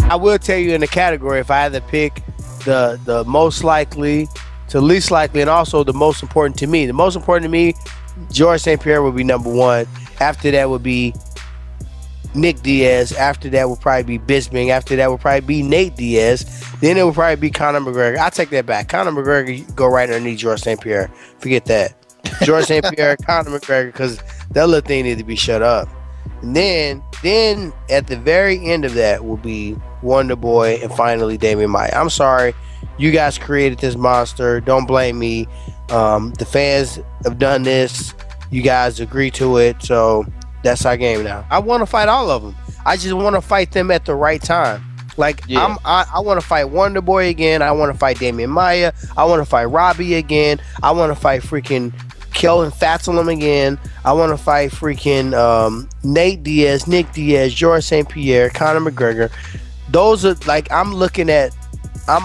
I will tell you in the category, if I had to pick the most likely to least likely, and also the most important to me. The most important to me, George St. Pierre would be number one. After that would be Nick Diaz. After that would probably be Bisping. After that would probably be Nate Diaz. Then it would probably be Conor McGregor. I take that back. Conor McGregor go right underneath George St. Pierre. Forget that. George St. Pierre, Conor McGregor, because that little thing need to be shut up. And then at the very end of that will be Wonder Boy and finally Damian Maia. I'm sorry. You guys created this monster. Don't blame me. The fans have done this. You guys agree to it. So that's our game now. I want to fight all of them. I just want to fight them at the right time. Like, yeah. I want to fight Wonder Boy again. I want to fight Damian Maia. I want to fight Robbie again. I want to fight freaking Kelvin Fatselum again. I want to fight freaking Nate Diaz, Nick Diaz, George St. Pierre, Conor McGregor. Those are, like, I'm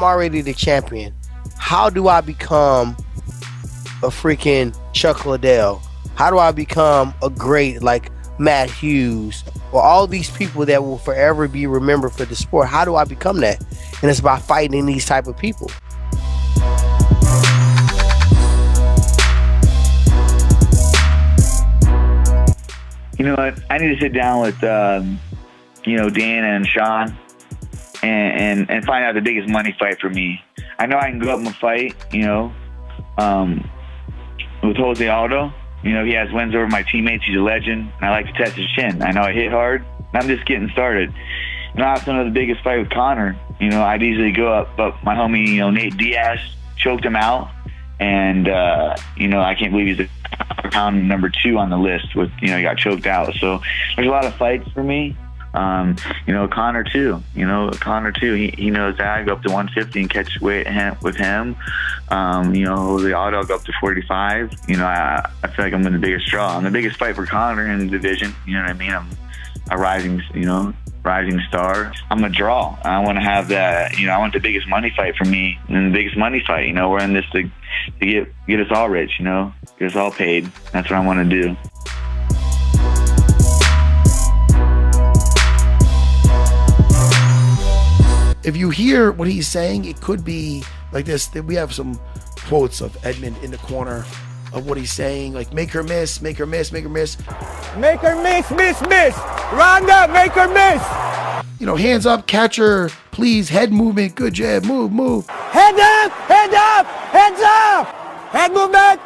already the champion. How do I become a freaking Chuck Liddell? How do I become a great, like, Matt Hughes, or all these people that will forever be remembered for the sport? How do I become that? And it's by fighting these type of people. You know what? I need to sit down with, Dan and Sean and find out the biggest money fight for me. I know I can go up and fight, with Jose Aldo. He has wins over my teammates. He's a legend. And I like to test his chin. I know I hit hard. I'm just getting started. I also know the biggest fight with Conor. I'd easily go up, but my homie, Nate Diaz choked him out. And, I can't believe he's pound number 2 on the list with, he got choked out. So there's a lot of fights for me. Conor too. Conor too. He knows that. I go up to 150 and catch weight with him. The Aldo go up to 45. I feel like I'm in the biggest draw. I'm the biggest fight for Conor in the division. You know what I mean? I'm a rising star. I'm a draw. I want to have that. I want the biggest money fight for me, and the biggest money fight. We're in this to get us all rich. Get us all paid. That's what I want to do. If you hear what he's saying, it could be like this. We have some quotes of Edmund in the corner of what he's saying, like make her miss, make her miss, make her miss. Make her miss, miss, miss. Ronda, make her miss. Hands up, catcher, please, head movement, good jab, move. Head up, head up, heads up. Head movement,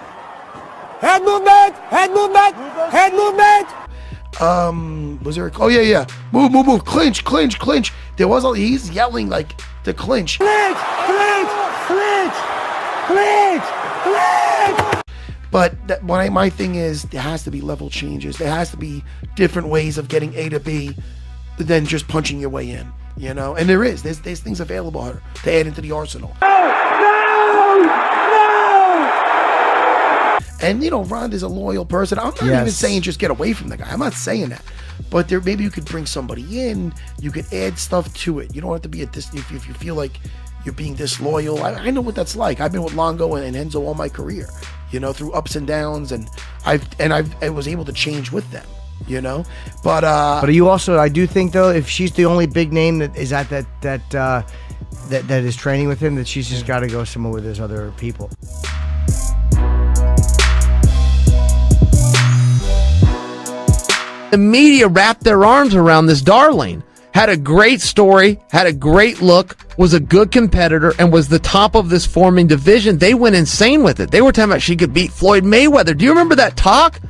head movement, head movement, head movement. Was there? Oh yeah. Move, clinch. There was he's yelling like to clinch. Clinch. But my thing is, there has to be level changes. There has to be different ways of getting A to B than just punching your way in. And there's things available to add into the arsenal. No. And Ronda's a loyal person. I'm not even saying just get away from the guy. I'm not saying that. But maybe you could bring somebody in. You could add stuff to it. You don't have to be if you feel like you're being disloyal. I know what that's like. I've been with Longo and Enzo all my career. Through ups and downs, and I was able to change with them. But you also, I do think though, if she's the only big name that is at that is training with him, that she's just got to go somewhere where there's other people. The media wrapped their arms around this darling. Had a great story, had a great look, was a good competitor, and was the top of this forming division. They went insane with it. They were talking about she could beat Floyd Mayweather. Do you remember that talk?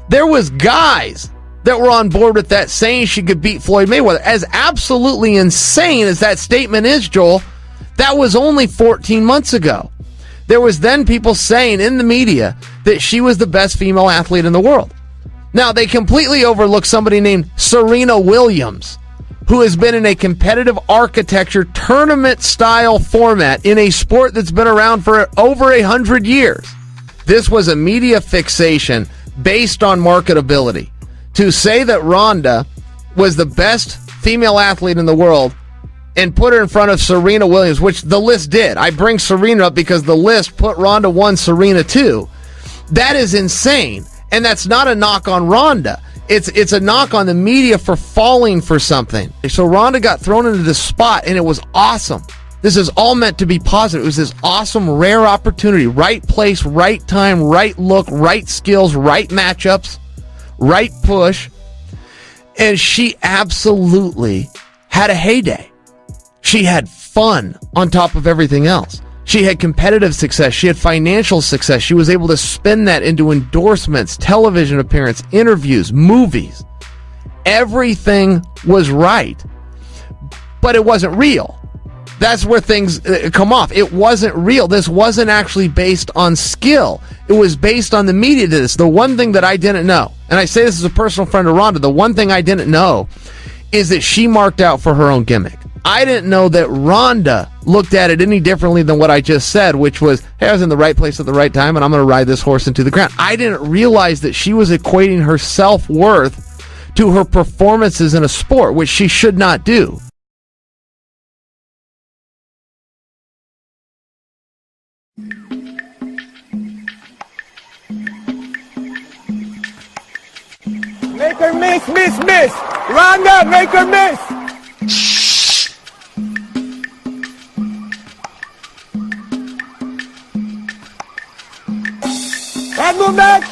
There was guys that were on board with that saying she could beat Floyd Mayweather. As absolutely insane as that statement is, Joel, that was only 14 months ago. There was then people saying in the media that she was the best female athlete in the world. Now, they completely overlooked somebody named Serena Williams, who has been in a competitive architecture tournament-style format in a sport that's been around for over 100 years. This was a media fixation based on marketability. To say that Ronda was the best female athlete in the world and put her in front of Serena Williams, which the list did. I bring Serena up because the list put Ronda 1, Serena 2. That is insane. And that's not a knock on Ronda. it's a knock on the media for falling for something. So Ronda got thrown into this spot, and it was awesome. This is all meant to be positive. It was this awesome, rare opportunity. Right place, right time, right look, right skills, right matchups, right push. And she absolutely had a heyday. She had fun on top of everything else. She had competitive success. She had financial success. She was able to spin that into endorsements, television appearance, interviews, movies. Everything was right, but it wasn't real. That's where things come off. It wasn't real. This wasn't actually based on skill. It was based on the media to this. The one thing that I didn't know, and I say this as a personal friend of Ronda, the one thing I didn't know is that she marked out for her own gimmick. I didn't know that Ronda looked at it any differently than what I just said, which was, hey, I was in the right place at the right time, and I'm going to ride this horse into the ground. I didn't realize that she was equating her self-worth to her performances in a sport, which she should not do. Make her miss, miss, miss. Ronda, make her miss. Head movement.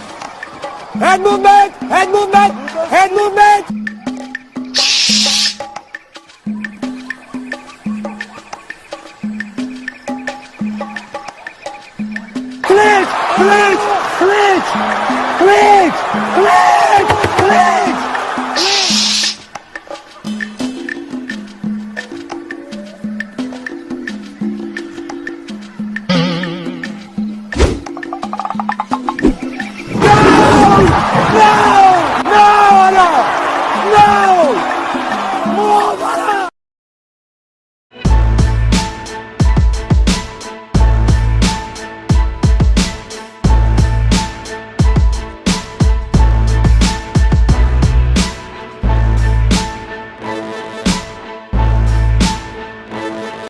Head movement. Head movement. Head movement. Clinch, clinch, clinch, clinch, clinch, clinch.